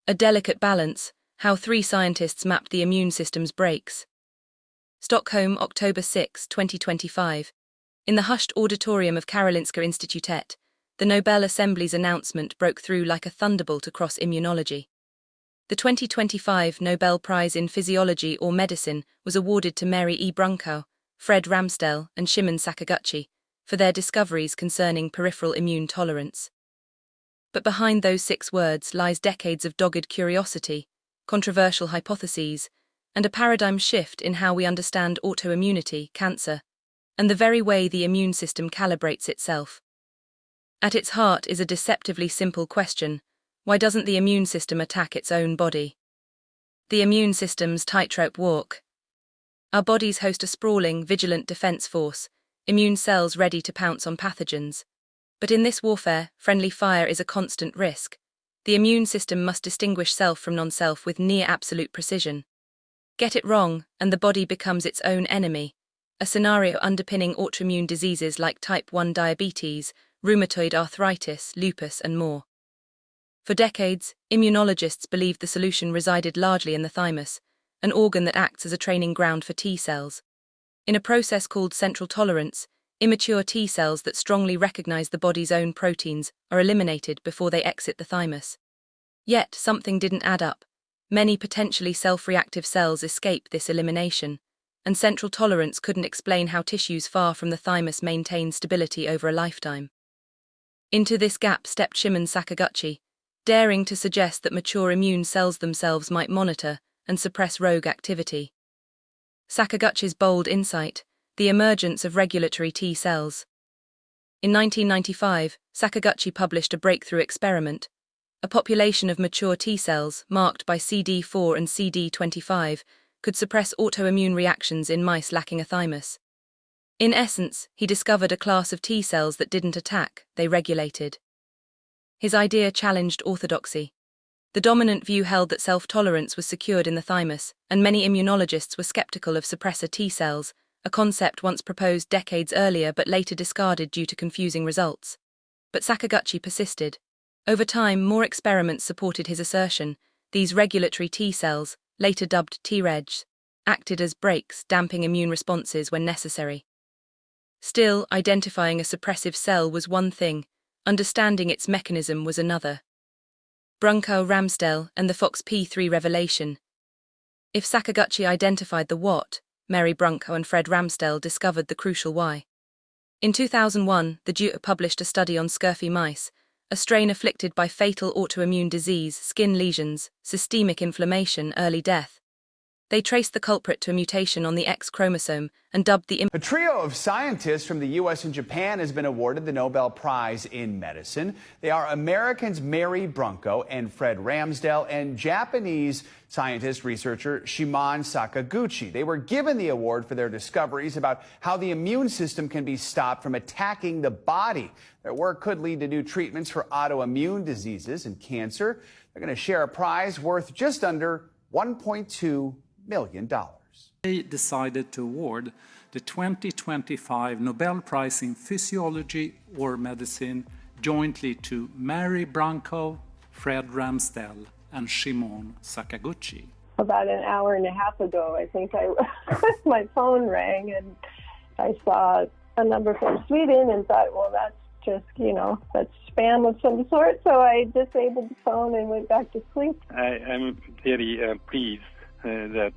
A delicate balance, how three scientists mapped the immune system's brakes. Stockholm, October 6, 2025. In the hushed auditorium of Karolinska Institutet, the Nobel Assembly's announcement broke through like a thunderbolt across immunology. The 2025 Nobel Prize in Physiology or Medicine was awarded to Mary E. Brunkow, Fred Ramsdell, and Shimon Sakaguchi for their discoveries concerning peripheral immune tolerance. But behind those 6 words lies decades of dogged curiosity, controversial hypotheses, and a paradigm shift in how we understand autoimmunity, cancer, and the very way the immune system calibrates itself. At its heart is a deceptively simple question: why doesn't the immune system attack its own body? The immune system's tightrope walk. Our bodies host a sprawling, vigilant defense force, immune cells ready to pounce on pathogens. But in this warfare, friendly fire is a constant risk. The immune system must distinguish self from non-self with near-absolute precision. Get it wrong, and the body becomes its own enemy, a scenario underpinning autoimmune diseases like type 1 diabetes, rheumatoid arthritis, lupus, and more. For decades, immunologists believed the solution resided largely in the thymus, an organ that acts as a training ground for T cells. In a process called central tolerance, immature T cells that strongly recognize the body's own proteins are eliminated before they exit the thymus. Yet, something didn't add up. Many potentially self-reactive cells escape this elimination, and central tolerance couldn't explain how tissues far from the thymus maintain stability over a lifetime. Into this gap stepped Shimon Sakaguchi, daring to suggest that mature immune cells themselves might monitor and suppress rogue activity. Sakaguchi's bold insight: the emergence of regulatory T cells. In 1995, Sakaguchi published a breakthrough experiment. A population of mature T cells, marked by CD4 and CD25, could suppress autoimmune reactions in mice lacking a thymus. In essence, he discovered a class of T cells that didn't attack, they regulated. His idea challenged orthodoxy. The dominant view held that self-tolerance was secured in the thymus, and many immunologists were skeptical of suppressor T cells, a concept once proposed decades earlier but later discarded due to confusing results. But Sakaguchi persisted. Over time, more experiments supported his assertion. These regulatory T cells, later dubbed Tregs, acted as brakes, damping immune responses when necessary. Still, identifying a suppressive cell was one thing, understanding its mechanism was another. Brunkow, Ramsdell, and the FOXP3 revelation. If Sakaguchi identified the what, Mary Brunkow and Fred Ramsdell discovered the crucial why. In 2001, the duo published a study on scurfy mice, a strain afflicted by fatal autoimmune disease, skin lesions, systemic inflammation, early death. They traced the culprit to a mutation on the X chromosome and dubbed the... A trio of scientists from the U.S. and Japan has been awarded the Nobel Prize in Medicine. They are Americans Mary Brunkow and Fred Ramsdell and Japanese scientist researcher Shimon Sakaguchi. They were given the award for their discoveries about how the immune system can be stopped from attacking the body. Their work could lead to new treatments for autoimmune diseases and cancer. They're going to share a prize worth just under $1.2 million. They decided to award the 2025 Nobel Prize in Physiology or Medicine jointly to Mary Brunkow, Fred Ramsdell, and Shimon Sakaguchi. About an hour and a half ago, I think my phone rang and I saw a number from Sweden and thought, well, that's just, that's spam of some sort. So I disabled the phone and went back to sleep. I'm very pleased that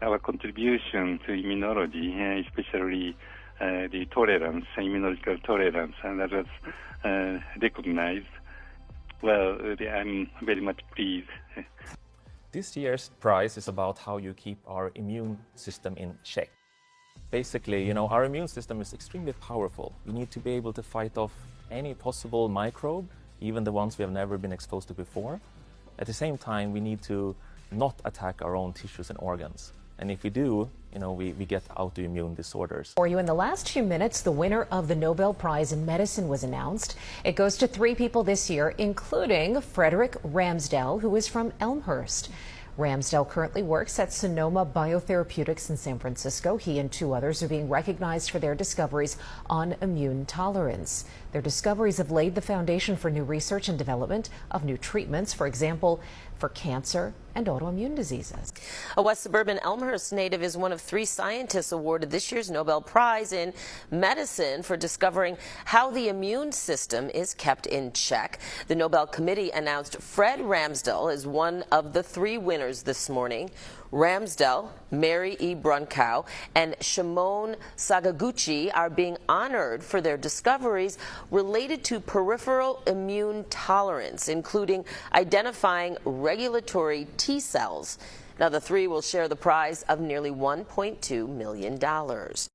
our contribution to immunology, especially the tolerance, immunological tolerance, and that was recognized. Well, I'm very much pleased. This year's prize is about how you keep our immune system in check. Basically, our immune system is extremely powerful. We need to be able to fight off any possible microbe, even the ones we have never been exposed to before. At the same time, we need to not attack our own tissues and organs. And if we do, we get autoimmune disorders. For you, in the last few minutes, the winner of the Nobel Prize in Medicine was announced. It goes to 3 people this year, including Frederick Ramsdell, who is from Elmhurst. Ramsdell currently works at Sonoma Biotherapeutics in San Francisco. He and 2 others are being recognized for their discoveries on immune tolerance. Their discoveries have laid the foundation for new research and development of new treatments, for example, for cancer and autoimmune diseases. A West Suburban Elmhurst native is one of 3 scientists awarded this year's Nobel Prize in Medicine for discovering how the immune system is kept in check. The Nobel Committee announced Fred Ramsdell as one of the 3 winners this morning. Ramsdell, Mary E. Brunkow, and Shimon Sakaguchi are being honored for their discoveries related to peripheral immune tolerance, including identifying regulatory T cells. Now, the 3 will share the prize of nearly $1.2 million.